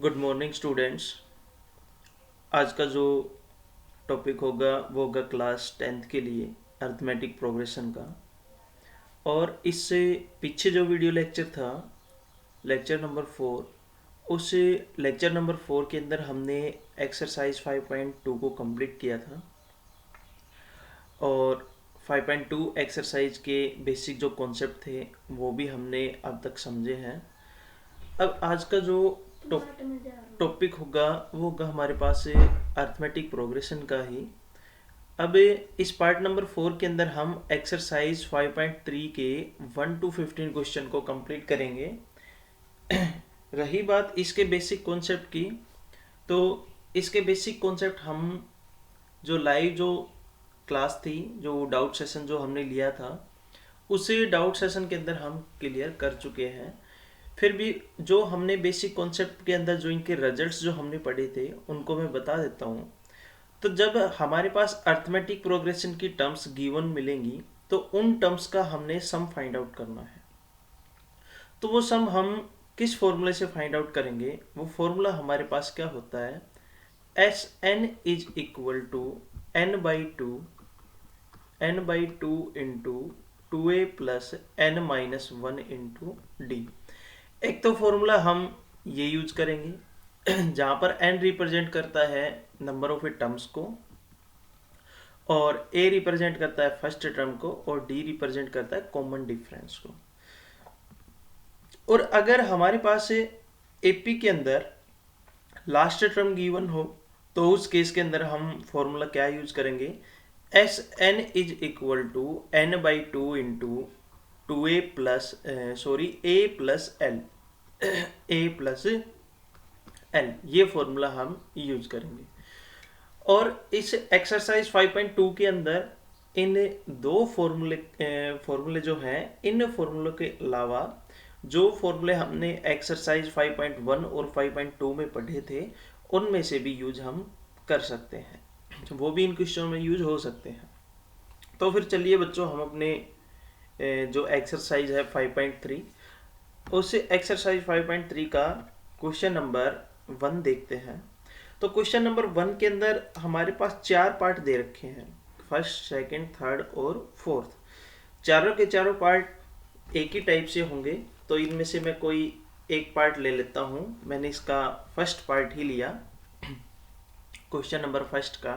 Good morning students. आज का जो टॉपिक होगा वो होगा क्लास 10th के लिए अर्थमेटिक प्रोग्रेशन का। और इससे पीछे जो वीडियो लेक्चर था, लेक्चर नंबर 4, उस लेक्चर नंबर 4 के अंदर हमने एक्सरसाइज 5.2 को कंप्लीट किया था और 5.2 एक्सरसाइज के बेसिक जो कॉन्सेप्ट थे वो भी हमने अब तक समझे हैं। अब आज का जो टॉपिक होगा वो होगा हमारे पास अर्थमेटिक प्रोग्रेशन का ही। अब इस पार्ट नंबर 4 के अंदर हम एक्सरसाइज 5.3 के 1 to 15 क्वेश्चन को कंप्लीट करेंगे। रही बात इसके बेसिक कॉन्सेप्ट की, तो इसके बेसिक कॉन्सेप्ट हम जो लाइव जो क्लास थी, जो डाउट सेशन जो हमने लिया था, उसी डाउट सेशन के अंदर हम क्लियर कर चुके हैं। फिर भी जो हमने बेसिक कॉन्सेप्ट के अंदर जो इनके रिजल्ट्स जो हमने पढ़े थे उनको मैं बता देता हूँ। तो जब हमारे पास अर्थमेटिक प्रोग्रेशन की टर्म्स गिवन मिलेंगी तो उन टर्म्स का हमने सम फाइंड आउट करना है। तो वो सम हम किस फॉर्मूले से फाइंड आउट करेंगे? वो फॉर्मूला हमारे पास क्या होता है, S n is equal to n/2 into 2a plus n minus 1 into d. एक तो फॉर्मूला हम ये यूज करेंगे जहाँ पर n रिप्रेजेंट करता है नंबर ऑफ टर्म्स को, और a रिप्रेजेंट करता है फर्स्ट टर्म को, और d रिप्रेजेंट करता है कॉमन डिफरेंस को। और अगर हमारे पास एपी के अंदर लास्ट टर्म गिवन हो तो उस केस के अंदर हम फॉर्मूला क्या यूज करेंगे, S n is equal to n/2 into 2a plus a plus l a plus l, ये फॉर्मूला हम यूज करेंगे। और इस एक्सरसाइज 5.2 के अंदर इन दो फॉर्मूले जो हैं, इन फॉर्मूलों के अलावा जो फॉर्मूले हमने एक्सरसाइज 5.1 और 5.2 में पढ़े थे उनमें से भी यूज हम कर सकते हैं, वो भी इन क्वेश्चन में यूज हो सकते हैं। तो फिर चलिए बच्चों, हम अपने जो एक्सरसाइज है 5.3, उस एक्सरसाइज 5.3 का क्वेश्चन नंबर 1 देखते हैं। तो क्वेश्चन नंबर 1 के अंदर हमारे पास 4 पार्ट दे रखे हैं, फर्स्ट, सेकंड, थर्ड और फोर्थ। चारों के चारों पार्ट एक ही टाइप से होंगे, तो इनमें से मैं कोई एक पार्ट ले लेता हूँ। मैंने इसका फर्स्ट पार्ट ही लिया, क्वेश्चन नंबर फर्स्ट का।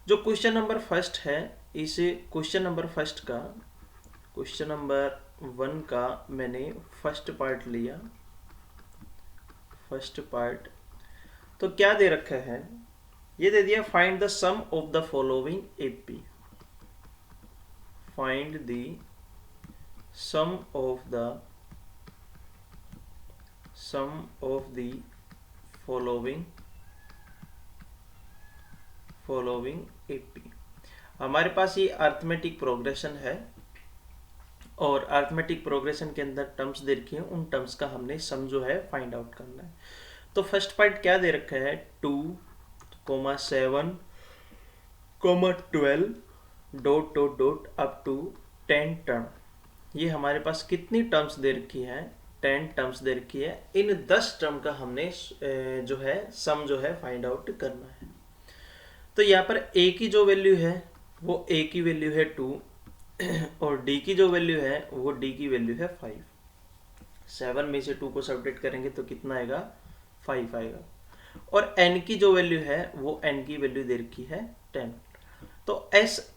जो क्वेश्चन नंबर फर्स्ट है, इस क्वेश्चन नंबर फर्स्ट का, क्वेश्चन नंबर 1 का मैंने फर्स्ट पार्ट लिया। फर्स्ट पार्ट तो क्या दे रखा है, ये दे दिया find the sum of the following AP. Find the sum of the following AP. हमारे पास ये अर्थमेटिक प्रोग्रेशन है और अर्थमेटिक प्रोग्रेशन के अंदर टर्म्स दे रखी हैं, उन टर्म्स का हमने सम जो है फाइंड आउट करना है। तो फर्स्ट पार्ट क्या दे रखा है, 2, 7, 12 dot dot dot up to 10 term. ये हमारे पास कितनी टर्म्स दे रखी है, 10 टर्म्स दे रखी है। इन 10 टर्म का हमने जो है सम जो है फाइंड आउट करना है। तो यहाँ पर a की जो वैल्यू है वो a की वैल्यू है 2, और d की जो वैल्यू है वो d की वैल्यू है 5। 7 में से 2 को सब्ट्रैक्ट करेंगे तो कितना आएगा, 5 आएगा। और n की जो वैल्यू है वो n की वैल्यू दे रखी है 10। तो एस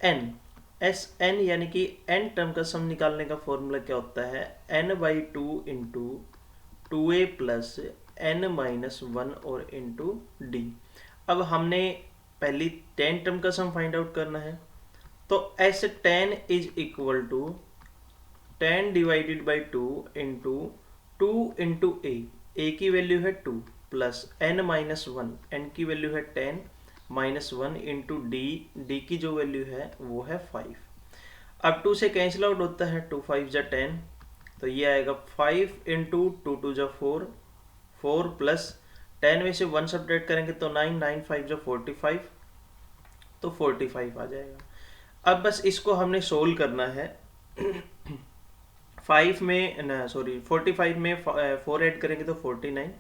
एन यानी कि n टर्म का सम निकालने का फॉर्मूला क्या होता है, n/2 into 2a plus n minus 1 और इंटू डी। अब हमने पहली 10 टर्म का सम फाइंड आउट करना है, तो S10 is equal to 10 divided by 2 into 2 into a की वैल्यू है 2 प्लस n माइनस 1, n की वैल्यू है 10 माइनस 1 इंटू डी की जो वैल्यू है वो है 5। अब 2 से कैंसिल आउट होता है, 2 5 जा 10, तो ये आएगा 5 इंटू 2 2 जा 4, 4 प्लस 10 में से 1 सब्ट्रैक्ट करेंगे तो 9, 9 5 जा 45, तो 45 आ जाएगा। अब बस इसको हमने सोल्व करना है। 45 में 4 ऐड करेंगे तो 49,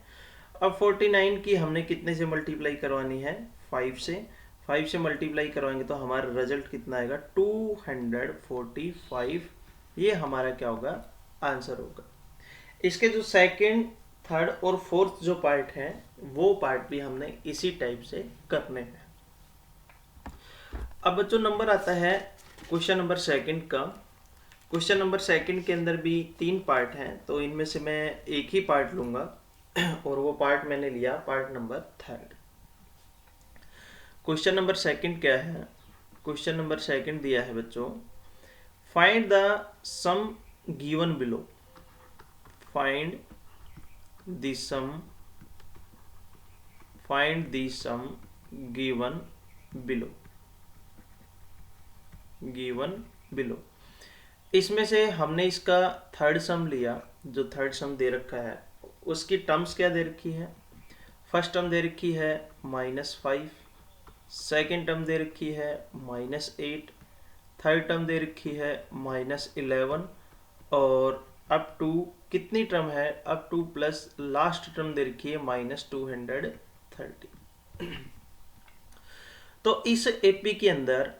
अब 49 की हमने कितने से मल्टीप्लाई करवानी है, 5 से। 5 से मल्टीप्लाई करवाएंगे तो हमारा रिजल्ट कितना आएगा, 245। ये हमारा क्या होगा, आंसर होगा। इसके जो सेकंड, थर्ड और फोर्थ जो पार्ट है वो पार्ट भी हमने इसी टाइप से करने हैं। अब बच्चों नंबर आता है क्वेश्चन नंबर सेकंड का। क्वेश्चन नंबर सेकंड के अंदर भी 3 पार्ट हैं, तो इनमें से मैं एक ही पार्ट लूंगा और वो पार्ट मैंने लिया part number third. Question number second क्या है, क्वेश्चन नंबर सेकंड दिया है बच्चों, find the sum given below. Find the sum, find the sum given below, given below. इसमें से हमने इसका थर्ड सम लिया, जो थर्ड सम दे रखा है उसकी टर्म्स क्या दे रखी है। फर्स्ट टर्म दे रखी है -5, सेकेंड टर्म दे रखी है -8, थर्ड टर्म दे रखी है -11 और अप टू कितनी टर्म है, up to plus last term दे रखी है -230। तो इस एपी के अंदर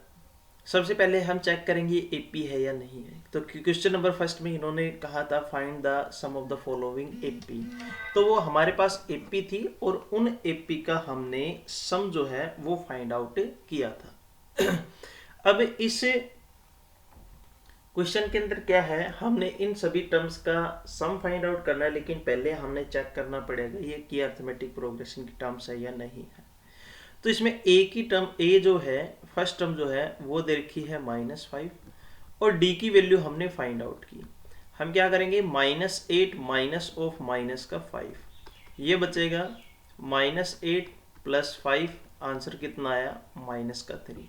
सबसे पहले हम चेक करेंगे एपी है या नहीं है। तो क्वेश्चन नंबर फर्स्ट में इन्होंने कहा था find the sum of the following AP, तो वो हमारे पास एपी थी और उन एपी का हमने सम जो है वो फाइंड आउट किया था। अब इस क्वेश्चन के अंदर क्या है, हमने इन सभी टर्म्स का सम फाइंड आउट करना है, लेकिन पहले हमने चेक करना पड़ेगा ये कि अरिथमेटिक प्रोग्रेशन की टर्म्स है या नहीं है। तो इसमें ए की टर्म, ए जो है फर्स्ट टर्म जो है वो दे रखी है -5 और डी की वैल्यू हमने फाइंड आउट की। हम क्या करेंगे, -8 माइनस ऑफ माइनस का 5, ये बचेगा -8 + 5, आंसर कितना आया -3।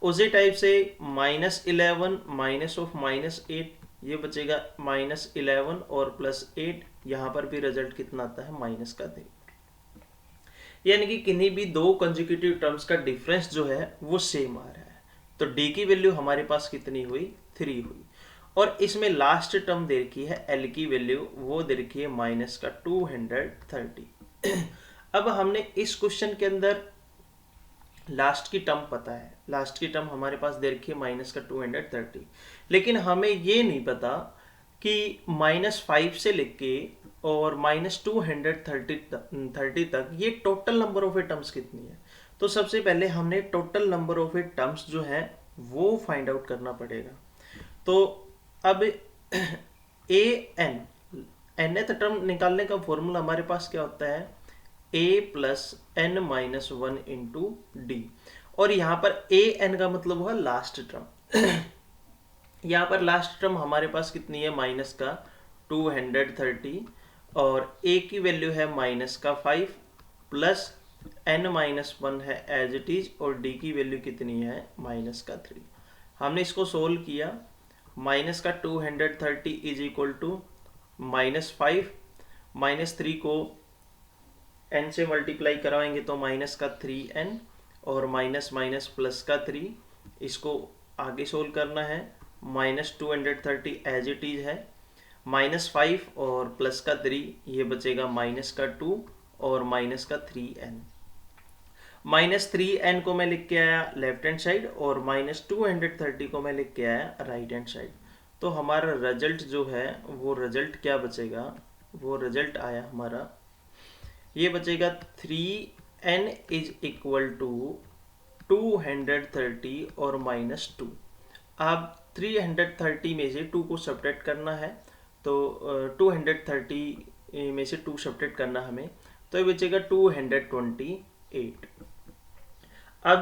उसी टाइप से -11 माइनस ऑफ -8, ये बचेगा -11 और +8, यहाँ पर भी रिजल्ट कितना आता है -3। यानी कि किन्हीं भी दो कंसेक्यूटिव टर्म्स का डिफरेंस जो है वो सेम आ रहा है। तो डी की वैल्यू हमारे पास कितनी हुई, 3 हुई। और इसमें लास्ट टर्म दे रखी है एल की वैल्यू, वो दे रखी है -230। अब हमने इस क्वेश्चन के अंदर लास्ट की टर्म पता है, लास्ट की टर्म हमारे पास दे रखी है -230, लेकिन हमें ये नहीं पता कि -5 से लेके और -230 तक ये total number of a terms कितनी है। तो सबसे पहले हमने total number of a terms जो है वो फाइंड आउट करना पड़ेगा। तो अब ए एन, nth टर्म निकालने का फॉर्मूला हमारे पास क्या होता है, a + n - 1 × d, और यहाँ पर ए एन का मतलब हुआ लास्ट टर्म। यहाँ पर लास्ट टर्म हमारे पास कितनी है, -230 और a की वैल्यू है -5 प्लस n - 1 है एज इट इज, और d की वैल्यू कितनी है -3। हमने इसको सोल्व किया, -230 इज इक्वल टू -5, -3 को n से मल्टीप्लाई करवाएंगे तो -3n और +3, इसको आगे सोल्व करना है। -230 एज इट इज है, -5 और +3, ये बचेगा -2 और -3n। -3n को मैं लिख के आया लेफ्ट हैंड साइड और -230 को मैं लिख के आया राइट हैंड साइड। तो हमारा रिजल्ट जो है वो रिजल्ट क्या बचेगा, वो रिजल्ट आया हमारा, ये बचेगा 3n इज इक्वल टू 230 और -2। अब 330 में से 2 को सब्ट्रैक्ट करना है, तो 230 में से 2 सब्ट्रैक्ट करना हमें, तो ये बचेगा 228। अब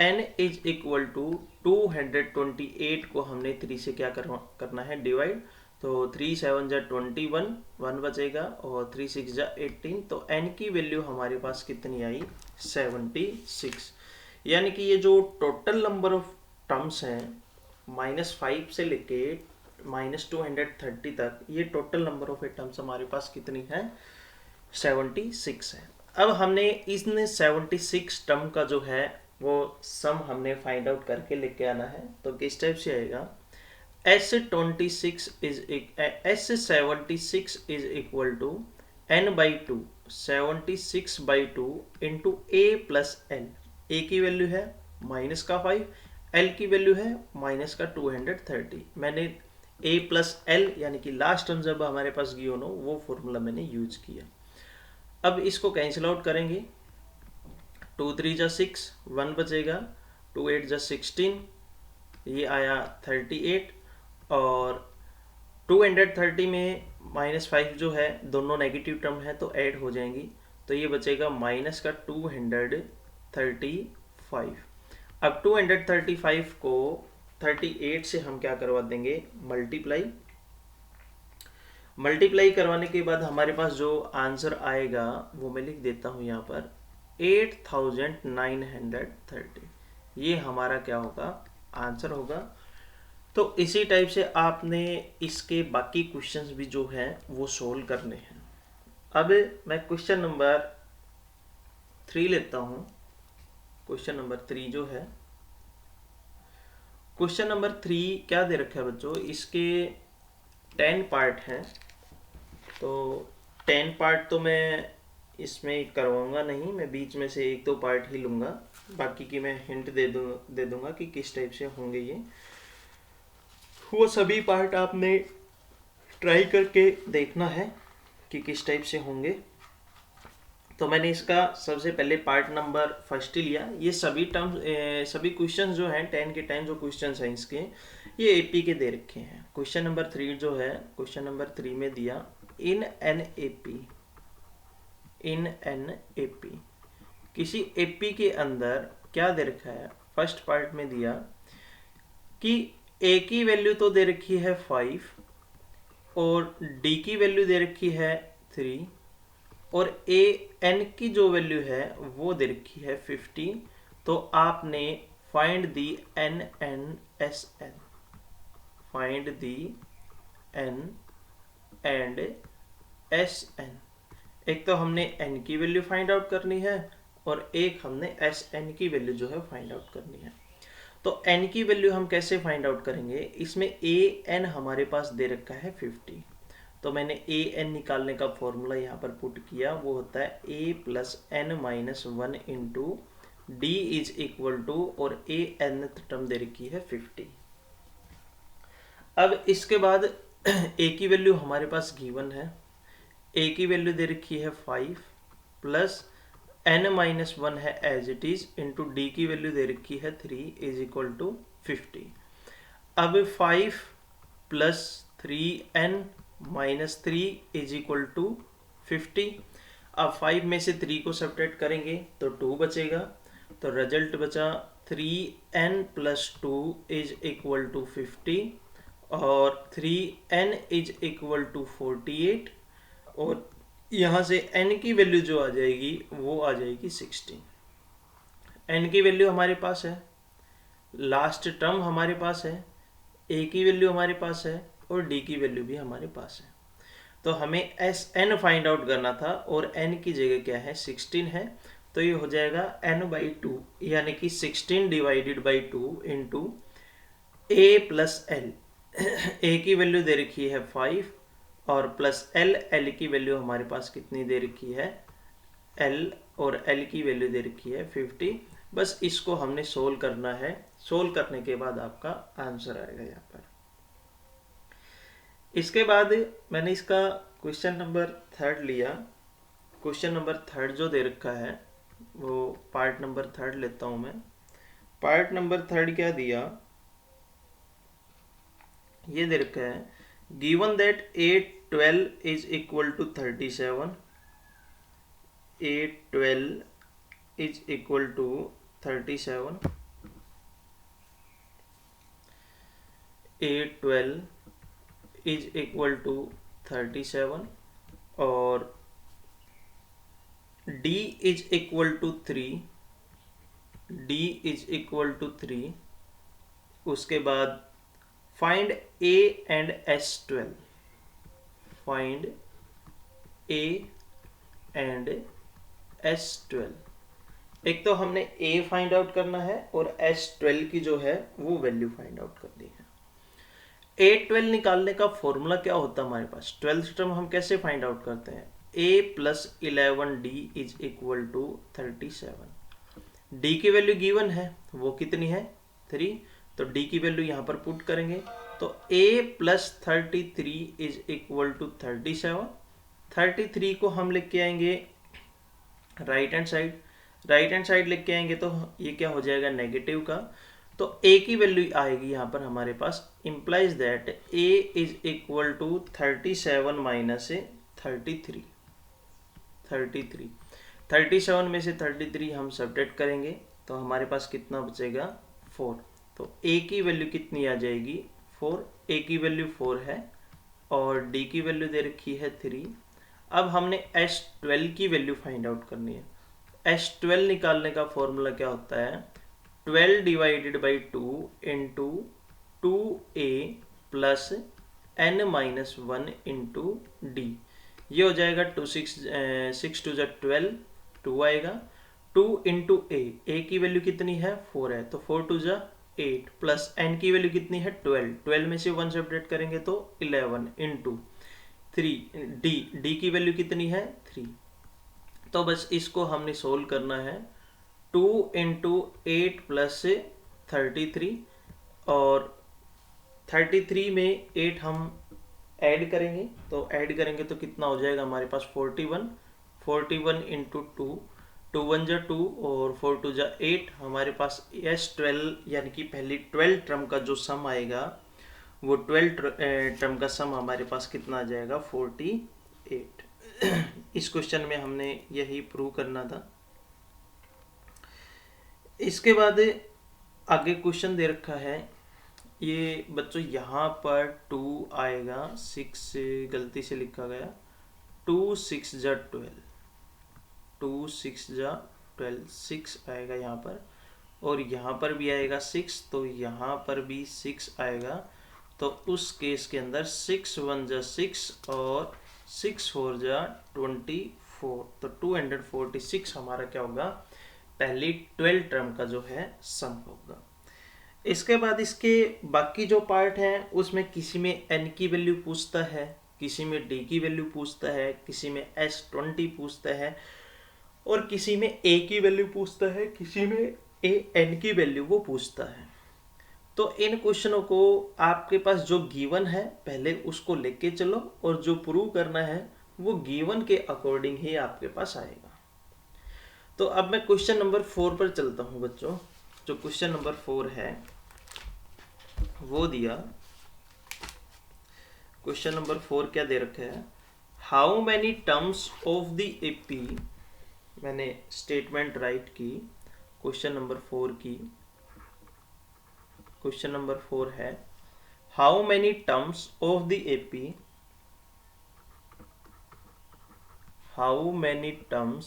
n इज इक्वल टू 228 को हमने 3 से क्या करना है, डिवाइड। तो 3 7 जा 21, 1 बचेगा और 3 6 जा 18, तो n की वैल्यू हमारे पास कितनी आई, 76। यानी कि ये जो टोटल नंबर ऑफ टर्म्स हैं -5 से लेके -230 तक, ये टोटल नंबर ऑफ टर्म्स हमारे पास कितनी है, 76 है। अब हमने इसने 76 टर्म का जो है वो सम हमने फाइंड आउट करके लेके आना है। तो किस टाइप से आएगा, S76 is equal to n/2, 76/2 into a plus l. A की वैल्यू है माइनस का 5, एल की वैल्यू है माइनस का 230। मैंने ए प्लस एल यानी कि लास्ट टर्म जब हमारे पास गिवन हो वो फॉर्मूला मैंने यूज किया। अब इसको कैंसिल आउट करेंगे, 2 3 जा 6, 1 बचेगा, 2 8 जा 16, ये आया 38, और 230 में -5 जो है दोनों नेगेटिव टर्म है तो ऐड हो जाएंगी, तो ये बचेगा माइनस का 235। अब 235 को 38 से हम क्या करवा देंगे, मल्टीप्लाई करवाने के बाद हमारे पास जो आंसर आएगा वो मैं लिख देता हूँ यहाँ पर 8930। ये हमारा क्या होगा, आंसर होगा। तो इसी टाइप से आपने इसके बाकी क्वेश्चंस भी जो हैं वो सोल्व करने हैं। अब मैं क्वेश्चन नंबर 3 लेता हूँ। क्वेश्चन नंबर 3 जो है, क्वेश्चन नंबर 3 क्या दे रखा है बच्चों, इसके 10 पार्ट हैं। तो 10 पार्ट तो मैं इसमें करवाऊंगा नहीं, मैं बीच में से 1-2 पार्ट ही लूँगा, बाकी की मैं हिंट दे दूंगा कि किस टाइप से होंगे ये। वो सभी पार्ट आपने ट्राई करके देखना है कि किस टाइप से होंगे। तो मैंने इसका सबसे पहले पार्ट नंबर फर्स्ट ही लिया। ये सभी सभी क्वेश्चन जो हैं 10 के 10 जो क्वेश्चन हैं इसके, ये एपी के दे रखे हैं। क्वेश्चन नंबर 3 जो है, क्वेश्चन नंबर 3 में दिया इन एन एपी, किसी एपी के अंदर क्या दे रखा है। फर्स्ट पार्ट में दिया कि ए की वैल्यू तो दे रखी है 5 और डी की वैल्यू दे रखी है 3 और ए एन की जो वैल्यू है वो दे रखी है 15। तो आपने find the n and S n, find the n and S n. एक तो हमने एन की वैल्यू फाइंड आउट करनी है और एक हमने एस एन की वैल्यू जो है फाइंड आउट करनी है। तो एन की वैल्यू हम कैसे फाइंड आउट करेंगे, इसमें ए एन हमारे पास दे रखा है 50। तो मैंने ए एन निकालने का फॉर्मूला यहाँ पर पुट किया, वो होता है a plus N minus 1 into D is equal to, और ए एन टर्म दे रखी है 50। अब इसके बाद ए की वैल्यू हमारे पास गिवन है, ए की वैल्यू दे रखी है 5 प्लस n माइनस 1 है as it is, into D की वैल्यू दे रखी है 3 इज इक्वल टू 50। अब 5 plus 3n minus 3 is equal to 50। अब 5 में से 3 को सब्ट्रैक्ट करेंगे तो 2 बचेगा, तो रिजल्ट बचा 3n plus 2 is equal to 50 और 3n इज इक्वल टू 48, और यहाँ से n की वैल्यू जो आ जाएगी वो आ जाएगी 16। n की वैल्यू हमारे पास है, लास्ट टर्म हमारे पास है, a की वैल्यू हमारे पास है और d की वैल्यू भी हमारे पास है। तो हमें एस एन फाइंड आउट करना था और n की जगह क्या है 16 है, तो ये हो जाएगा n/2 यानी कि 16 divided by 2 into a plus L. a की वैल्यू दे रखी है 5 और प्लस एल की वैल्यू हमारे पास कितनी दे रखी है, एल और एल की वैल्यू दे रखी है 50। बस इसको हमने सोल्व करना है, सोल्व करने के बाद आपका आंसर आएगा यहाँ पर। इसके बाद मैंने इसका क्वेश्चन नंबर 3 लिया। क्वेश्चन नंबर 3 जो दे रखा है वो पार्ट नंबर 3 लेता हूँ मैं। पार्ट नंबर 3 क्या दिया, ये दे रखा है given that 812 is equal to 37, 812 is equal to 37, 812 is equal to 37 और d is equal to 3, d is equal to 3। उसके बाद find a and S12, find a and S12। एक तो हमने a फाइंड आउट करना है और S12 की जो है वो वैल्यू फाइंड आउट करनी है। A12 निकालने का फॉर्मूला क्या होता है हमारे पास, 12th टर्म हम कैसे फाइंड आउट करते हैं, a plus 11d is equal to 37। d की वैल्यू गिवन है, वो कितनी है 3, तो d की वैल्यू यहाँ पर पुट करेंगे तो a plus 33 is equal to 37। 33 को हम लेके आएंगे right hand side, right hand side लेके आएंगे तो ये क्या हो जाएगा नेगेटिव का, तो a की वैल्यू आएगी यहाँ पर हमारे पास, implies that a is equal to 37 minus 33। 37 में से 33 हम सब्ट्रैक्ट करेंगे तो हमारे पास कितना बचेगा 4। तो a की वैल्यू कितनी आ जाएगी 4, a की वैल्यू 4 है और d की वैल्यू दे रखी है 3। अब हमने S12 की वैल्यू फाइंड आउट करनी है। S12 निकालने का फॉर्मूला क्या होता है, 12 divided by 2 into 2a plus n minus 1 into D. ये हो जाएगा 6 टू 12, 2 आएगा, 2 इंटू a की वैल्यू कितनी है 4 है तो 4 टू 8 प्लस n की वैल्यू कितनी है 12, 12 में से 1 सेपरेट करेंगे तो 11 इंटू 3 d की वैल्यू कितनी है 3। तो बस इसको हमने सोल्व करना है, 2 इंटू 8 प्लस 33 और 33 में 8 हम ऐड करेंगे तो ऐड करेंगे तो कितना हो जाएगा हमारे पास 41 इंटू 2, 2 1 जा 2 और 4 2 जा 8। हमारे पास S12 यानी कि पहली 12 टर्म का जो सम आएगा वो 12 टर्म का सम हमारे पास कितना आ जाएगा 48। इस क्वेश्चन में हमने यही प्रूव करना था। इसके बाद आगे क्वेश्चन दे रखा है, ये बच्चों यहाँ पर 2 आएगा, 6 गलती से लिखा गया, 2 6 जा 12, 2 6 जा 12, 6 आएगा यहाँ पर और यहाँ पर भी आएगा 6, तो यहाँ पर भी 6 आएगा। तो उस केस के अंदर 6 1 जा 6 और 6 4 जा 24, तो 246 हमारा क्या होगा पहली 12 टर्म का जो है सम होगा। इसके बाद इसके बाकी जो पार्ट हैं उसमें किसी में n की वैल्यू पूछता है, किसी में d की वैल्यू पूछता है, किसी में S20 पूछता है और किसी में a की वैल्यू पूछता है, किसी में n की वैल्यू वो पूछता है। तो इन क्वेश्चनों को आपके पास जो गिवन है पहले उसको लेके चलो और जो प्रूव करना है वो गिवन के अकॉर्डिंग ही आपके पास आएगा। तो अब मैं क्वेश्चन नंबर 4 पर चलता हूं बच्चों। जो क्वेश्चन नंबर 4 है वो दिया, क्वेश्चन नंबर 4 क्या दे रखा है, how many terms of the AP, मैंने स्टेटमेंट राइट की क्वेश्चन नंबर 4 की। क्वेश्चन नंबर 4 है, how many terms of the AP, how many terms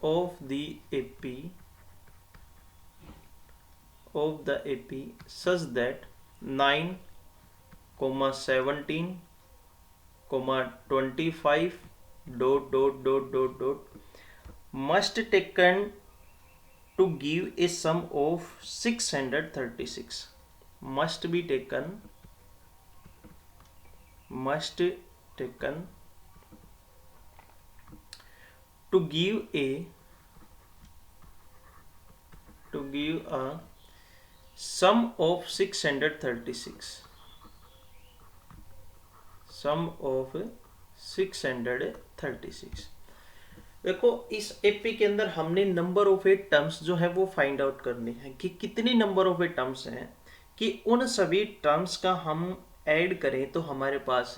of the AP such that 9, 17, 25 ... must taken to give a sum of 636, must taken to give a sum of 636, sum of 636। देखो इस AP के अंदर हमने number of a terms जो है वो find out करनी है कि कितनी नंबर ऑफ ए टर्म्स हैं, कि उन सभी टर्म्स का हम ऐड करें तो हमारे पास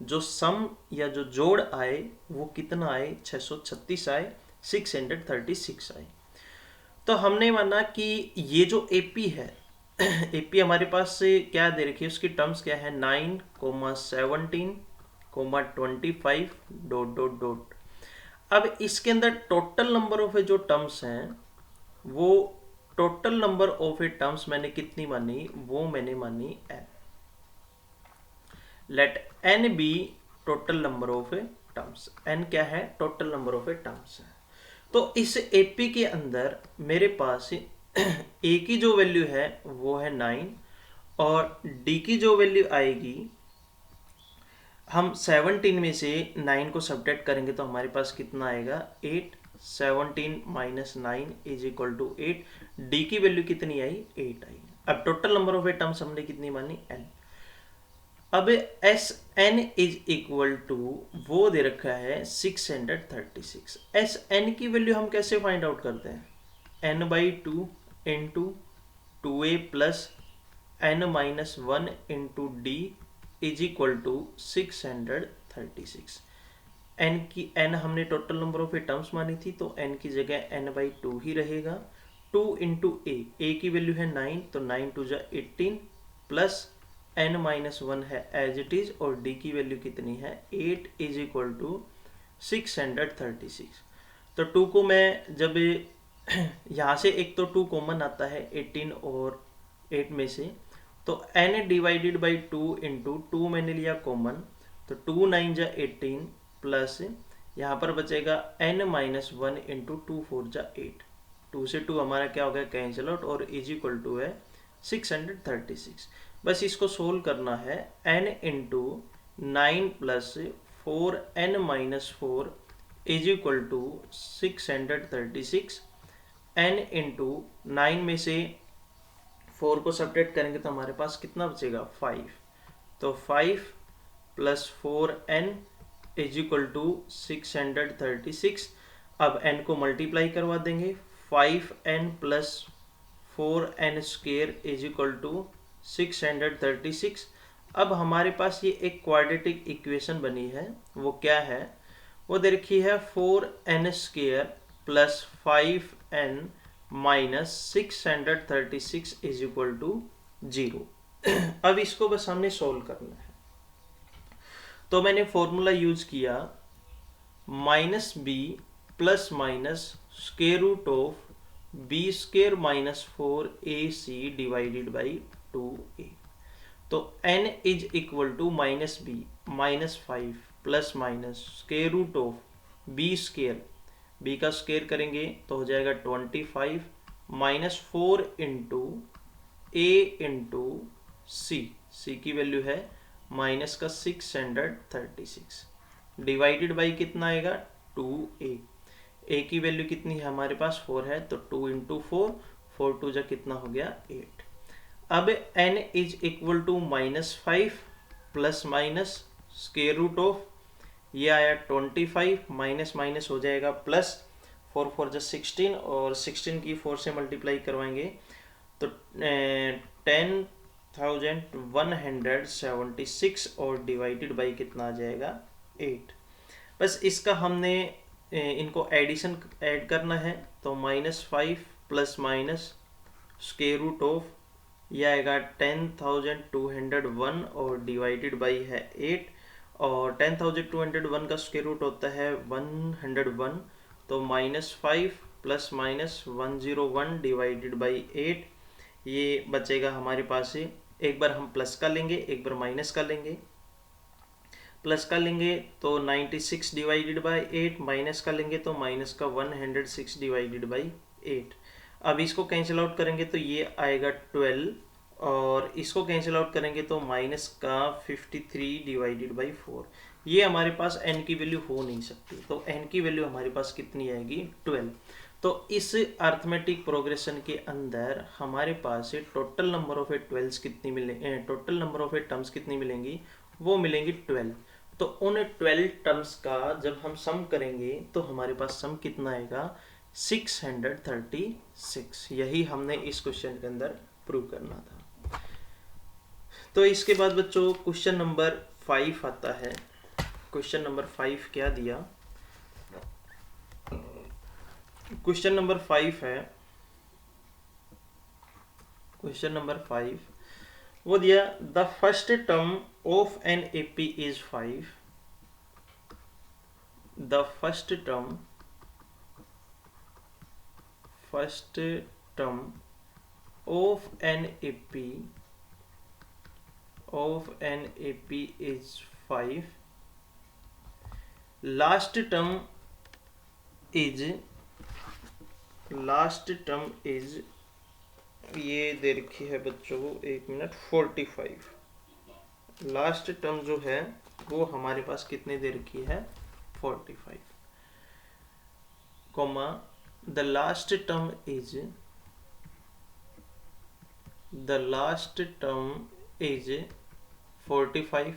जो सम या जो जोड़ आए वो कितना आए 636 आए, 636 आए। तो हमने माना कि ये जो एपी है एपी हमारे पास से क्या दे रखी है, उसकी टर्म्स क्या है 9, 17, 25 ... अब इसके अंदर टोटल नंबर ऑफ जो टर्म्स हैं वो total number of a terms मैंने कितनी मानी, वो मैंने मानी n। Let n be total number of a terms, n क्या है total number of a terms है। तो इस एपी के अंदर मेरे पास a की जो वैल्यू है वो है 9 और डी की जो वैल्यू आएगी, हम 17 में से 9 को सब्ट्रैक्ट करेंगे तो हमारे पास कितना आएगा 8। 17 minus 9 is equal to 8। D की वैल्यू कितनी आई 8 आई। अब टोटल नंबर ऑफ टर्म्स हमने कितनी मानी n। अब S n is equal to वो दे रखा है 636। एस एन की वैल्यू हम कैसे फाइंड आउट करते हैं, n by two into 2a plus n minus 1 into D is equal to 636। n हमने टोटल नंबर ऑफ टर्म्स मानी थी तो n की जगह n बाई टू ही रहेगा। 2 इंटू ए की वैल्यू है 9 तो 9 टू जा 18 प्लस n माइनस 1 है एज इट इज, और d की वैल्यू कितनी है 8 इज इक्वल टू 636। तो 2 को मैं जब यहाँ से एक तो 2 कॉमन आता है 18 और 8 में से, तो n डिवाइडेड बाई 2 इंटू 2 मैंने लिया कॉमन, तो 2 9 जा 18 प्लस यहाँ पर बचेगा n माइनस 1 इंटू 2 4 जा 8। 2 से 2 हमारा क्या हो गया कैंसिल आउट, और इज इक्वल टू है 636। बस इसको सोल्व करना है। n into 9 plus 4n minus 4 is equal to 636। n into 9 में से 4 को सब्ट्रैक्ट करेंगे तो हमारे पास कितना बचेगा 5। तो 5 plus 4n is equal to 636। अब n को मल्टीप्लाई करवा देंगे, 5n plus 4n square is equal to 636। अब हमारे पास ये एक क्वाड्रेटिक इक्वेशन बनी है, वो क्या है, वो दे रखी है 4n square plus 5n minus 636 is equal to 0। अब इसको बस हमने सोल्व करना है। तो मैंने फॉर्मूला यूज किया minus b plus minus square root of b square minus 4ac divided by 2a। तो n is equal to minus b minus 5 plus minus square root of b square, b का square करेंगे तो हो जाएगा 25 minus 4 into a into c की value है minus का 636 divided by कितना आएगा 2a। ए की वैल्यू कितनी है हमारे पास 4 है, तो 2 इंटू 4 टू जा कितना हो गया 8। अब n is equal to minus 5 plus minus square root of, ये आया 25 माइनस माइनस हो जाएगा प्लस, 4 4 जा 16 और 16 की 4 से मल्टीप्लाई करवाएंगे तो 10,176 और डिवाइडेड बाई कितना आ जाएगा 8। बस इसका हमने इनको एडिशन ऐड करना है, तो minus 5 plus minus square root of, यह आएगा 10,201 और डिवाइडेड बाई है 8, और 10,201 का स्क्वेयर रूट होता है 101, तो minus 5 plus minus 101 divided by 8, ये बचेगा हमारे पास से। एक बार हम प्लस का लेंगे, एक बार माइनस का लेंगे। प्लस का लेंगे तो 96 डिवाइडेड बाई 8, माइनस का लेंगे तो माइनस का 106 डिवाइडेड बाई 8। अब इसको कैंसिल आउट करेंगे तो ये आएगा 12, और इसको कैंसिल आउट करेंगे तो माइनस का 53 डिवाइडेड बाई 4। ये हमारे पास n की वैल्यू हो नहीं सकती, तो n की वैल्यू हमारे पास कितनी आएगी 12। तो इस अर्थमेटिक प्रोग्रेशन के अंदर हमारे पास टोटल नंबर ऑफ ट्वेल्व्स कितनी मिले, टोटल नंबर ऑफ टर्म्स कितनी मिलेंगी, वो मिलेंगी 12। तो उन 12 टर्म्स का जब हम सम करेंगे तो हमारे पास सम कितना आएगा 636। यही हमने इस क्वेश्चन के अंदर प्रूव करना था। तो इसके बाद बच्चों क्वेश्चन नंबर 5 आता है। क्वेश्चन नंबर 5 क्या दिया, क्वेश्चन नंबर 5 है, क्वेश्चन नंबर 5 वो दिया the first term of an AP is 5। The first term of an AP is 5. Last term is ये दे रखी है बच्चों, 1 मिनट 45। लास्ट टर्म जो है वो हमारे पास कितने दे रखी है, 45, comma the last term is, the last term is 45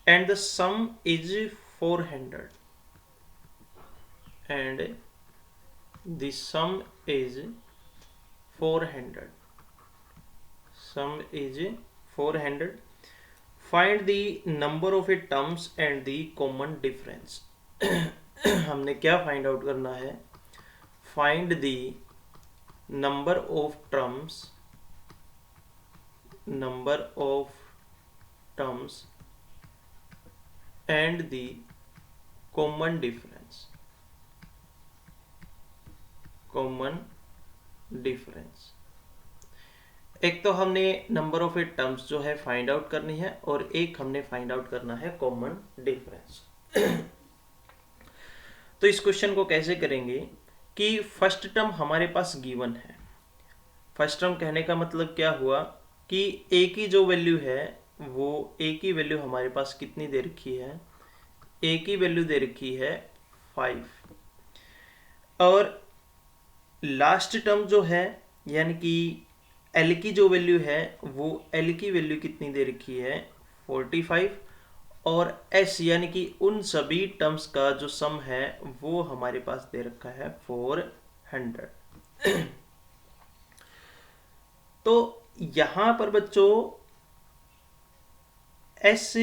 and the sum is 400 and the sum is 400, sum is 400, find the number of a terms and the common difference। हमने क्या find out करना है, find the number of terms, number of terms and the common difference, common difference। एक तो हमने number of a terms जो है find out करनी है और एक हमने फाइंड आउट करना है कॉमन डिफरेंस। तो इस क्वेश्चन को कैसे करेंगे कि फर्स्ट टर्म हमारे पास गिवन है। फर्स्ट टर्म कहने का मतलब क्या हुआ कि ए की जो वैल्यू है वो ए की वैल्यू हमारे पास कितनी दे रखी है, ए की वैल्यू दे रखी है 5, और लास्ट टर्म जो है यानी कि एल की जो वैल्यू है वो एल की वैल्यू कितनी दे रखी है 45, और एस यानी कि उन सभी टर्म्स का जो सम है वो हमारे पास दे रखा है 400। तो यहां पर बच्चों एस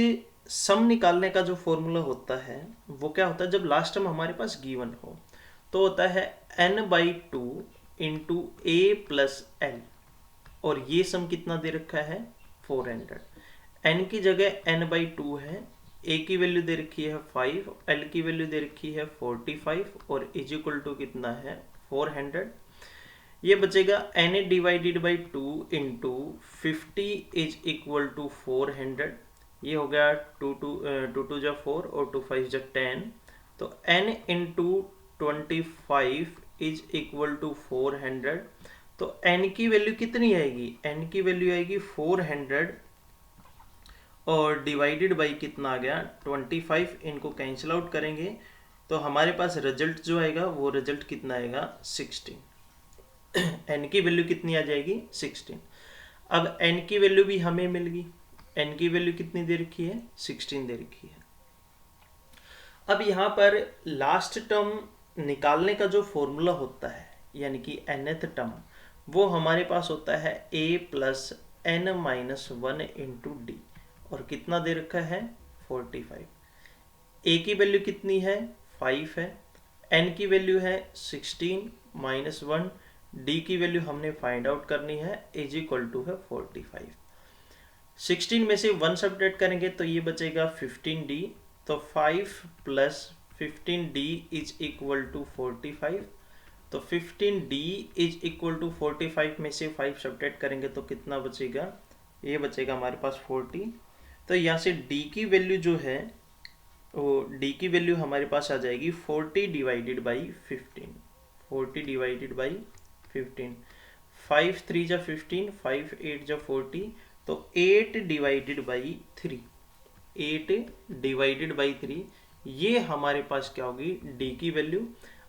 सम निकालने का जो फॉर्मूला होता है वो क्या होता है, जब लास्ट टर्म हमारे पास गिवन हो तो होता है n/2 into a plus L, और ये सम कितना दे रखा है 400। n की जगह n/2 है, a की वैल्यू दे रखी है 5, l की वैल्यू दे रखी है 45 और इज इक्वल टू कितना है 400। ये बचेगा n divided by 2 into 50 is equal to 400। ये हो गया 2 जा 4 और 2 5 जा 10, तो n into 25 is equal to 400। तो n की वैल्यू कितनी आएगी, n की वैल्यू आएगी 400 और डिवाइडेड बाई कितना आ गया 25, इनको कैंसिल आउट करेंगे तो हमारे पास रिजल्ट जो आएगा वो रिजल्ट कितना आएगा 16। n की वैल्यू कितनी आ जाएगी 16। अब n की वैल्यू भी हमें मिल गई, n की वैल्यू कितनी दे रखी है 16 दे रखी है। अब यहाँ पर लास्ट टर्म निकालने का जो फॉर्मूला होता है यानी कि nth टर्म, वो हमारे पास होता है a plus n minus 1 into D, और कितना दे रखा है 45। a की वैल्यू कितनी है 5 है, n की वैल्यू है 16 माइनस 1, d की वैल्यू हमने फाइंड आउट करनी है इज इक्वल टू है 45। 16 में से 1 सब्ट्रैक्ट करेंगे तो ये बचेगा 15d, तो 5 plus 15d is equal to 45। तो 15d इज इक्वल टू 45 में से 5 सब्ट्रैक्ट करेंगे तो कितना बचेगा, ये बचेगा हमारे पास 40। तो यहाँ से d की वैल्यू जो है वो d की वैल्यू हमारे पास आ जाएगी 40 डिवाइडेड बाई 15, 40 डिवाइडेड बाई 15, 5 3 जा 15, 5 8 जा 40, तो 8 डिवाइडेड बाई 3, 8 डिवाइडेड बाई 3, ये हमारे पास क्या होगी d की वैल्यू।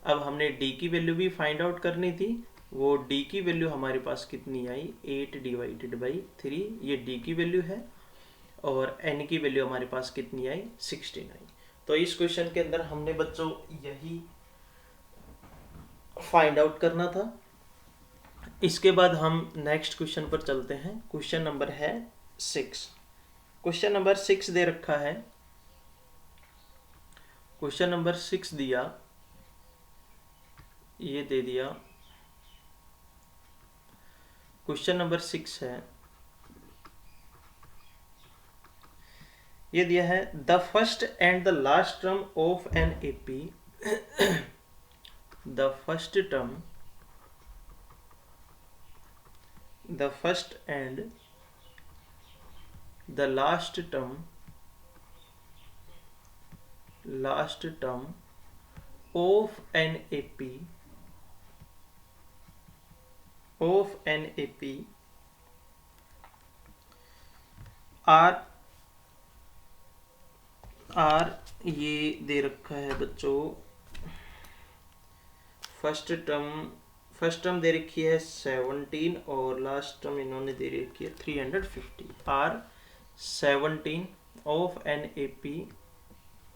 अब हमने d की वैल्यू भी फाइंड आउट करनी थी, वो d की वैल्यू हमारे पास कितनी आई 8 डिवाइडेड बाई 3, ये d की वैल्यू है, और n की वैल्यू हमारे पास कितनी आई 16 आई। तो इस क्वेश्चन के अंदर हमने बच्चों यही फाइंड आउट करना था। इसके बाद हम नेक्स्ट क्वेश्चन पर चलते हैं। क्वेश्चन नंबर है 6। क्वेश्चन नंबर 6 दे रखा है, क्वेश्चन नंबर 6 दिया, ये दे दिया, क्वेश्चन नंबर 6 है, ये दिया है the first and the last term of an AP, the first term, the first and the last term of an AP of an A P are ये दे रखा है बच्चों, फर्स्ट टर्म दे रखी है 17 और लास्ट टर्म इन्होंने दे रखी है 350। Are 17 of an A P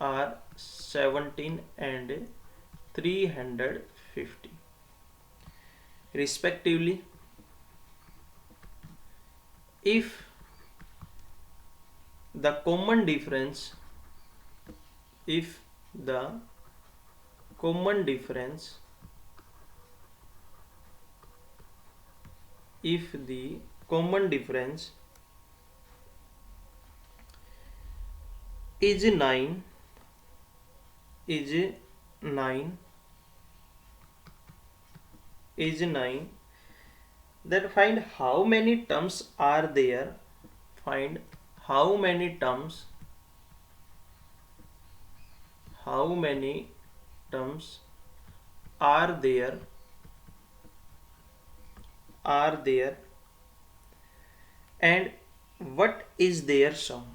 are 17 and 350 respectively. If the common difference is the common difference is 9, then find how many terms are there. Find how many terms are there and what is their sum.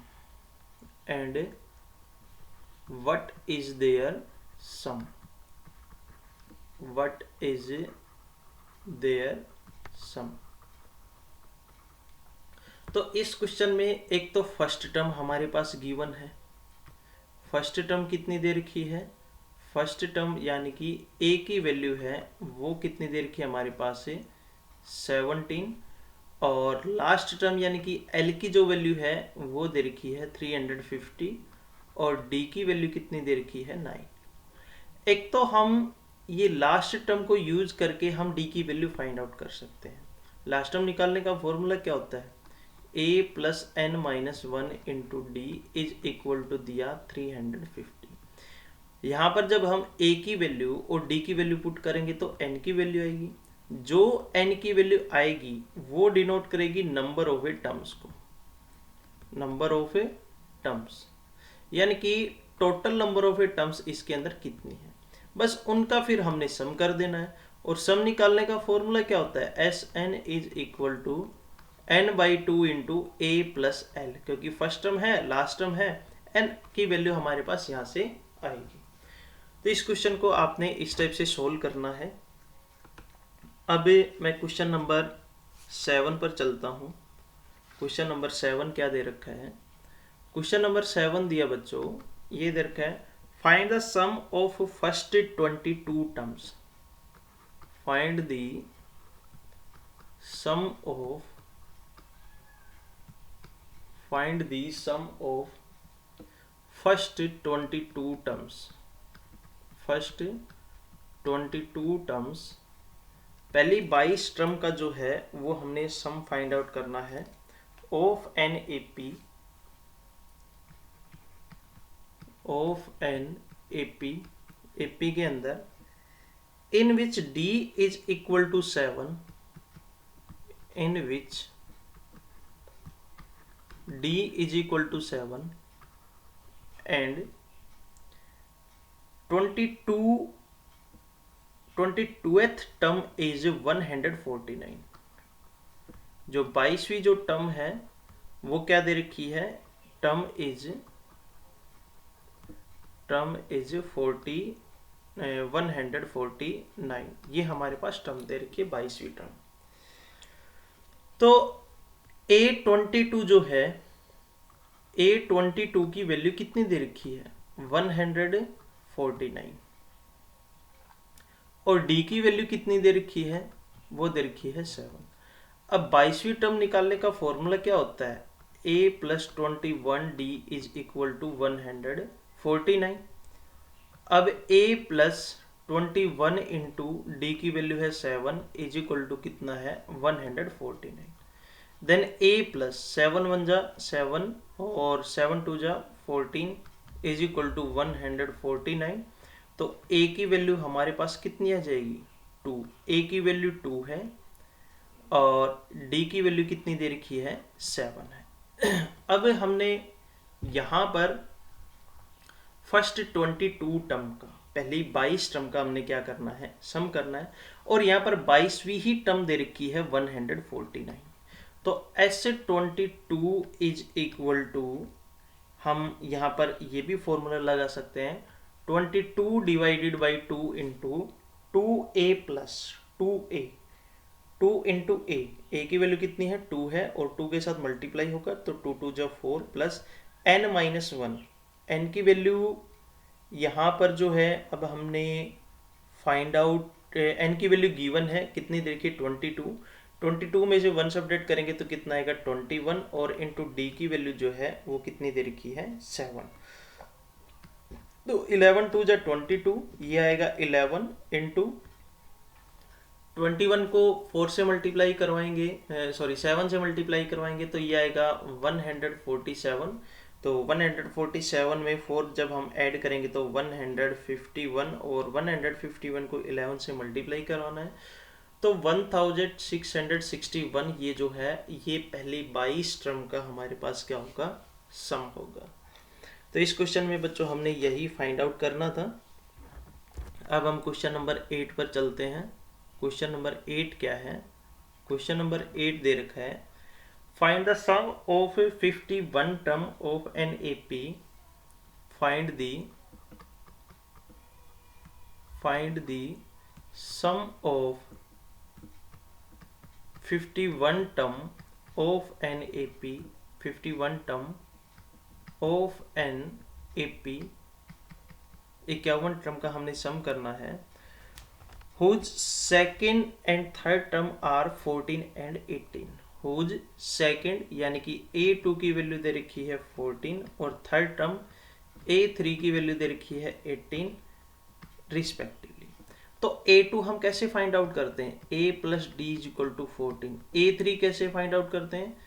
What is their sum? तो इस question में एक तो first term हमारे पास given है। First term कितनी दे रखी है? फर्स्ट टर्म यानी कि ए की वैल्यू है वो कितनी दे रखी है हमारे पास है 17 और लास्ट टर्म यानी कि एल की जो वैल्यू है वो दे रखी है 350 और डी की वैल्यू कितनी दे रखी है 9। एक तो हम ये लास्ट टर्म को यूज करके हम डी की वैल्यू फाइंड आउट कर सकते हैं। लास्ट टर्म निकालने का फॉर्मूला क्या होता है? a plus N minus 1 into D is equal to दिया 350। यहाँ पर जब हम a की वैल्यू और d की वैल्यू पुट करेंगे तो n की वैल्यू आएगी। जो n की वैल्यू आएगी वो डिनोट करेगी नंबर ऑफ ए टर्म्स को, नंबर ऑफ ए टर्म्स यानी कि total number of a terms इसके अंदर कितनी है, बस उनका फिर हमने सम कर देना है। और सम निकालने का फॉर्मूला क्या होता है? S n is equal to n by 2 into a plus l, क्योंकि फर्स्ट टर्म है लास्ट टर्म है, एन की वैल्यू हमारे पास यहाँ से आएगी। तो इस क्वेश्चन को आपने इस टाइप से सोल्व करना है। अब मैं क्वेश्चन नंबर 7 पर चलता हूँ। क्वेश्चन नंबर 7 क्या दे रखा है? क्वेश्चन नंबर 7 दिया बच्चों, ये दे रखा है find the sum of first 22 terms. Find the sum of first 22 terms. First 22 terms, पहली 22 टर्म का जो है वो हमने सम फाइंड आउट करना है ऑफ एन ए पी के अंदर in which d is equal to 7, in which d is equal to 7 and 22th term is 149। जो 22वीं जो टर्म है वो क्या दे रखी है? Term is 149। ये हमारे पास टर्म दे रखी है 22वीं टर्म। तो A22 जो है, A22 की वैल्यू कितनी दे रखी है? 149 और D की वैल्यू कितनी दे रखी है? वो दे रखी है 7। अब 22वीं टर्म निकालने का फॉर्मूला क्या होता है? A plus 21D is equal to 149। अब A प्लस 21 इंटू डी की वैल्यू है 7 इज इक्वल टू कितना है? 149। देन a प्लस 7 1 जा 7 और 7 2 जा 14 इज इक्वल टू 149। तो a की वैल्यू हमारे पास कितनी आ जाएगी? 2। a की वैल्यू 2 है और d की वैल्यू कितनी दे रखी है? 7 है। अब हमने यहाँ पर फर्स्ट 22 टर्म का पहली 22 टर्म का हमने क्या करना है, सम करना है। और यहाँ पर 22वीं ही टर्म दे रखी है 149। तो S22 इज इक्वल टू, हम यहाँ पर ये भी फॉर्मूला लगा सकते हैं, 22 divided by 2 into 2a plus 2a, 2 into a की वैल्यू कितनी है 2 है, और 2 के साथ मल्टीप्लाई होगा तो 2 2 जो 4 प्लस n माइनस 1। n की वैल्यू यहाँ पर जो है, अब हमने फाइंड आउट, n की वैल्यू गिवन है कितनी, देखिए 22, 22 में से 1 सब्ट्रैक्ट करेंगे तो कितना आएगा 21, और इंटू डी की वैल्यू जो है वो कितनी दे रखी है 7। तो 11 2 जा 22, ये आएगा 11 इंटू 21 को 4 से मल्टीप्लाई करवाएंगे, सॉरी 7 से मल्टीप्लाई करवाएंगे तो ये आएगा 147। तो 147 में 4 जब हम ऐड करेंगे तो 151, और 151 को 11 से मल्टीप्लाई करवाना है तो 1661 ये जो है ये पहली 22 टर्म का हमारे पास क्या होगा, सम होगा। तो इस क्वेश्चन में बच्चों हमने यही फाइंड आउट करना था। अब हम क्वेश्चन नंबर 8 पर चलते हैं। क्वेश्चन नंबर 8 क्या है, क्वेश्चन नंबर 8 दे रखा है, find the sum of 51 term of an AP, find the sum of 51 term of an AP, 51 term of an AP, 51 term का हमने सम करना है, whose second and third term are 14 and 18, whose second यानी कि A2 की value दे रखी है 14 और थर्ड टर्म A3 की वैल्यू दे रखी है 18 रिस्पेक्टिवली। तो A2 हम कैसे फाइंड आउट करते हैं, A plus D is equal to 14। A3 कैसे फाइंड आउट करते हैं,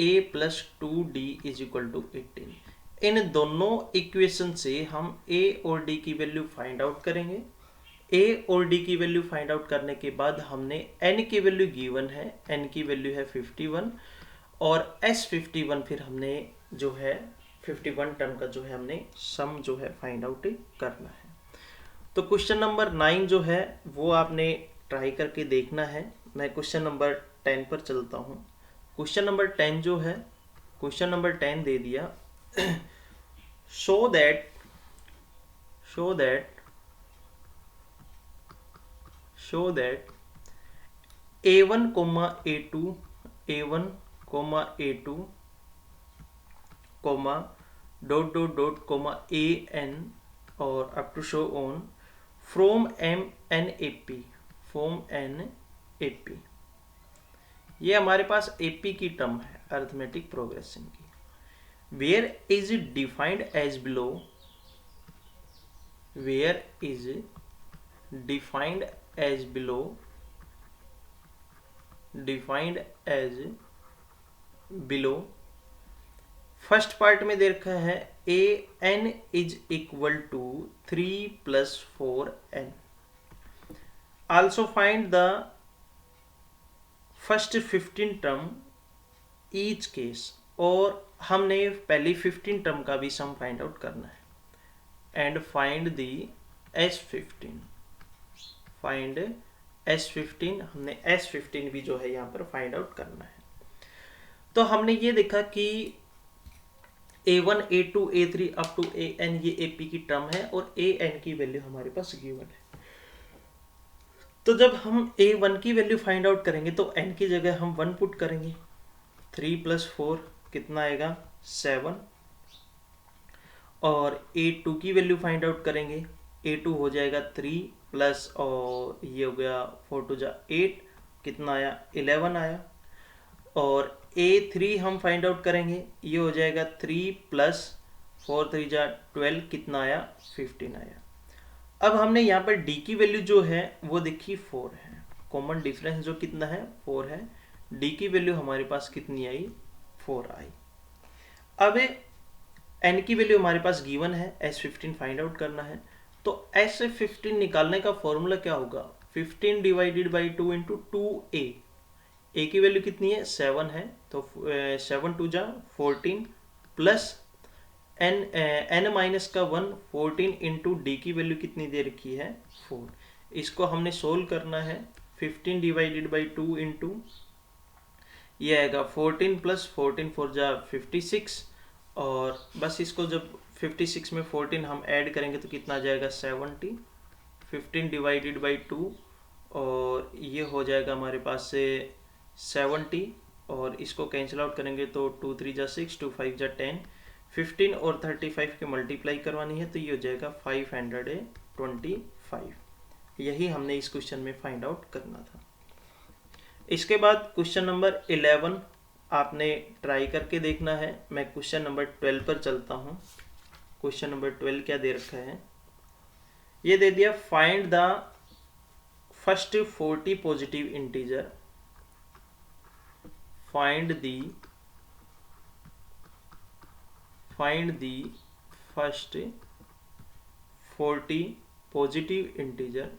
A plus 2D is equal to 18। इन दोनों इक्वेशन से हम A और D की वैल्यू फाइंड आउट करेंगे। A और D की वैल्यू फाइंड आउट करने के बाद हमने N की वैल्यू गिवन है, N की वैल्यू है 51, और S51 फिर हमने जो है 51 टर्म का जो है हमने सम जो है फाइंड आउट करना है। तो क्वेश्चन नंबर 9 जो है वो आपने ट्राई करके देखना है। मैं क्वेश्चन नंबर 10 पर चलता हूँ। क्वेश्चन नंबर 10 जो है, क्वेश्चन नंबर 10 दे दिया, show that A1, A2, A1, A2, AN और up to show on from NAP, ये हमारे पास AP की टर्म है अरिथमेटिक प्रोग्रेशन की। Where is defined as below, where is defined as below, first part में दे रखा है AN is equal to 3 plus 4N। Also find the first 15 term each case, और हमने पहली 15 टर्म का भी सम फाइंड आउट करना है। And find the S15, find S15, हमने S15 भी जो है यहाँ पर फाइंड आउट करना है। तो हमने ये देखा कि A1, A2, A3 up to AN ये AP की टर्म है और AN की वैल्यू हमारे पास गिवन है। तो जब हम A1 की वैल्यू फाइंड आउट करेंगे तो N की जगह हम 1 पुट करेंगे, 3 प्लस 4 कितना आएगा 7, और A2 की वैल्यू फाइंड आउट करेंगे, A2 हो जाएगा 3 प्लस, और ये हो गया 4 2 जा 8, कितना आया 11 आया, और A3 हम फाइंड आउट करेंगे, ये हो जाएगा 3 प्लस 4 3 जा 12, कितना आया 15 आया। अब हमने यहाँ पर D की वैल्यू जो है वो देखी 4 है, कॉमन डिफरेंस जो कितना है 4 है, D की वैल्यू हमारे पास कितनी आई 4 आई। अब N की वैल्यू हमारे पास गिवन है, S15 फाइंड आउट करना है। तो S15 निकालने का फॉर्मूला क्या होगा, 15 divided by 2 into 2A, A की वैल्यू कितनी है 7 है, तो 7 2 जा 14 प्लस n माइनस का 1, 14 इंटू डी की वैल्यू कितनी दे रखी है 4। इसको हमने सोल्व करना है। 15 डिवाइडेड बाई 2 इंटू ये आएगा 14 प्लस 14 4 जा 56, और बस इसको जब 56 में 14 हम ऐड करेंगे तो कितना आ जाएगा 70। 15 डिवाइडेड बाई 2 और ये हो जाएगा हमारे पास से 70, और इसको कैंसिल आउट करेंगे तो 2 3 जा 6, 2 5 जा 10, 15 और 35 की मल्टीप्लाई करवानी है तो ये हो जाएगा 525। यही हमने इस क्वेश्चन में फाइंड आउट करना था। इसके बाद क्वेश्चन नंबर 11 आपने ट्राई करके देखना है। मैं क्वेश्चन नंबर 12 पर चलता हूँ। क्वेश्चन नंबर 12 क्या दे रखा है, ये दे दिया find the first 40 positive integer, find the first 40 positive integer,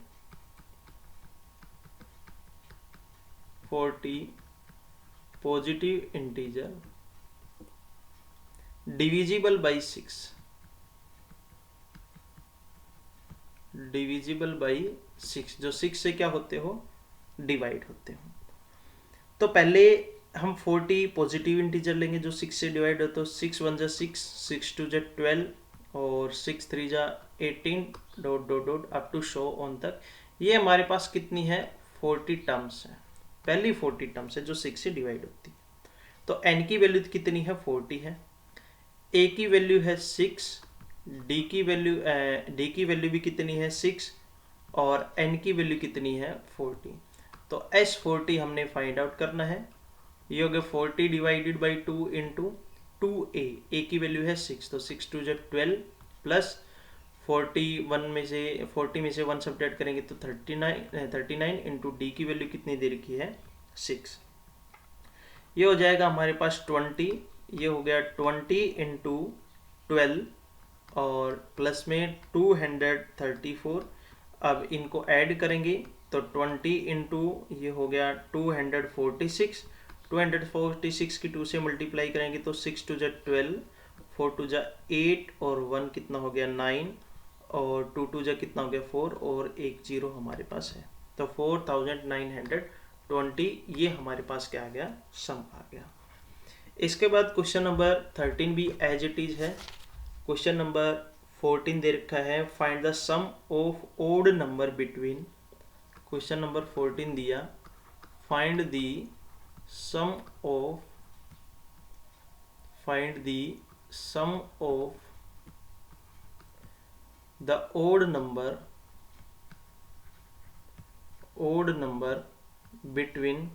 40 positive integer divisible by 6, divisible by 6, जो 6 से क्या होते हो डिवाइड होते हो। तो पहले हम 40 पॉजिटिव इंटीजर लेंगे जो 6 से डिवाइड हो, तो 6 1 जा 6, 6 2 जा 12 और 6 3 जा 18 dot dot dot up to so on तक। ये हमारे पास कितनी है 40 टर्म्स है, पहली 40 टर्म्स है जो 6 से डिवाइड होती है। तो n की वैल्यू कितनी है 40 है, a की वैल्यू है 6, d की वैल्यू भी कितनी है 6 और n की वैल्यू कितनी है 40। तो S40 हमने फाइंड आउट करना है। ये हो गया 40 divided by 2 into 2a, a की वैल्यू है 6 तो 6 2 जा 12 प्लस 40 में से 1 सब्ट्रैक्ट करेंगे तो 39 इंटू डी की वैल्यू कितनी दे रखी है 6। ये हो जाएगा हमारे पास 20, ये हो गया 20 इंटू 12 और प्लस में 234। अब इनको ऐड करेंगे तो 20 इंटू ये हो गया 246, 246 की 2 से मल्टीप्लाई करेंगे तो 6 2 जा 12, 4 2 जा 8 और 1 कितना हो गया 9 और 2 2 जा कितना हो गया 4 और एक 0 हमारे पास है, तो 4920 ये हमारे पास क्या आ गया सम आ गया। इसके बाद क्वेश्चन नंबर 13 भी एज इट इज है। क्वेश्चन नंबर 14 दे रखा है find the sum of odd number between, question number 14 दिया find the sum of the odd number between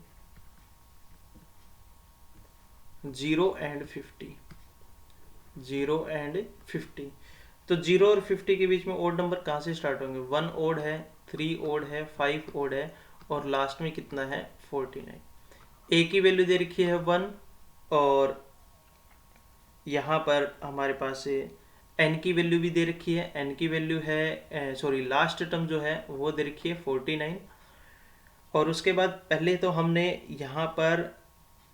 0 and 50, 0 and 50। तो 0 और 50 के बीच में ओड नंबर कहाँ से स्टार्ट होंगे, 1 ओड है, 3 ओड है, 5 ओड है और लास्ट में कितना है 49। ए की वैल्यू दे रखी है 1 और यहाँ पर हमारे पास एन की वैल्यू भी दे रखी है, एन की वैल्यू है लास्ट टर्म जो है वो दे रखी है 49। और उसके बाद पहले तो हमने यहाँ पर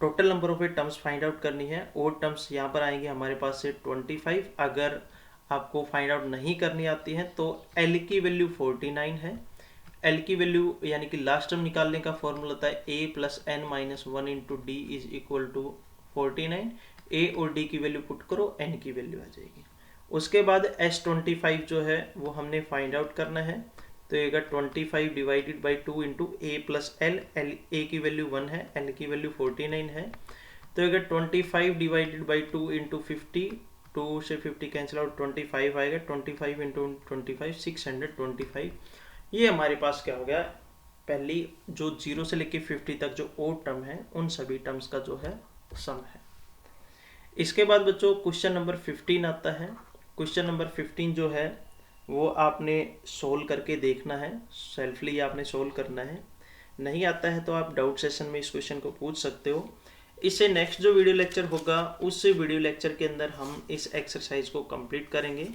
total number of terms find out करनी है। ओड टर्म्स यहाँ पर आएंगे हमारे पास से 25। अगर आपको फाइंड आउट नहीं करनी आती है तो एल की वैल्यू 49 है। एल की वैल्यू यानी कि लास्ट टर्म निकालने का फॉर्मूला होता है a plus N minus 1 into D is equal to 49। A और डी की वैल्यू पुट करो, एन की वैल्यू आ जाएगी। उसके बाद S25 जो है वो हमने फाइंड आउट करना है, तो ये 25 divided by 2 into a plus l, a की वैल्यू 1 है, एल की वैल्यू 49 है, तो ये 25 डिवाइडेड बाई 2 इंटू 50, 2 से 50 कैंसिल आउट 25 आएगा, 25 इंटू 25 625। ये हमारे पास क्या हो गया, पहली जो 0 से लेके 50 तक जो ओड टर्म है उन सभी टर्म्स का जो है सम है। इसके बाद बच्चों क्वेश्चन नंबर 15 आता है। क्वेश्चन नंबर 15 जो है वो आपने सोल्व करके देखना है, सेल्फली आपने सोल्व करना है। नहीं आता है तो आप डाउट सेशन में इस क्वेश्चन को पूछ सकते हो। इससे नेक्स्ट जो वीडियो लेक्चर होगा उस वीडियो लेक्चर के अंदर हम इस एक्सरसाइज को कंप्लीट करेंगे।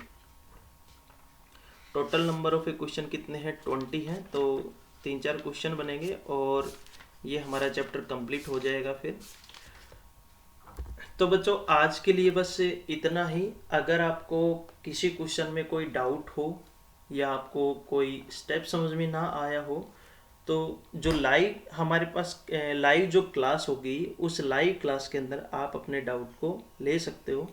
टोटल नंबर ऑफ क्वेश्चन कितने हैं 20 हैं, तो 3-4 क्वेश्चन बनेंगे और ये हमारा चैप्टर कंप्लीट हो जाएगा फिर। तो बच्चों आज के लिए बस इतना ही। अगर आपको किसी क्वेश्चन में कोई डाउट हो या आपको कोई स्टेप समझ में ना आया हो, तो जो लाइव हमारे पास लाइव जो क्लास होगी उस लाइव क्लास के अंदर आप अपने डाउट को ले सकते हो।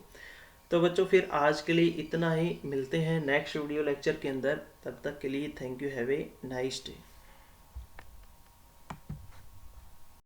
तो बच्चों फिर आज के लिए इतना ही, मिलते हैं नेक्स्ट वीडियो लेक्चर के अंदर। तब तक के लिए thank you, have a nice day.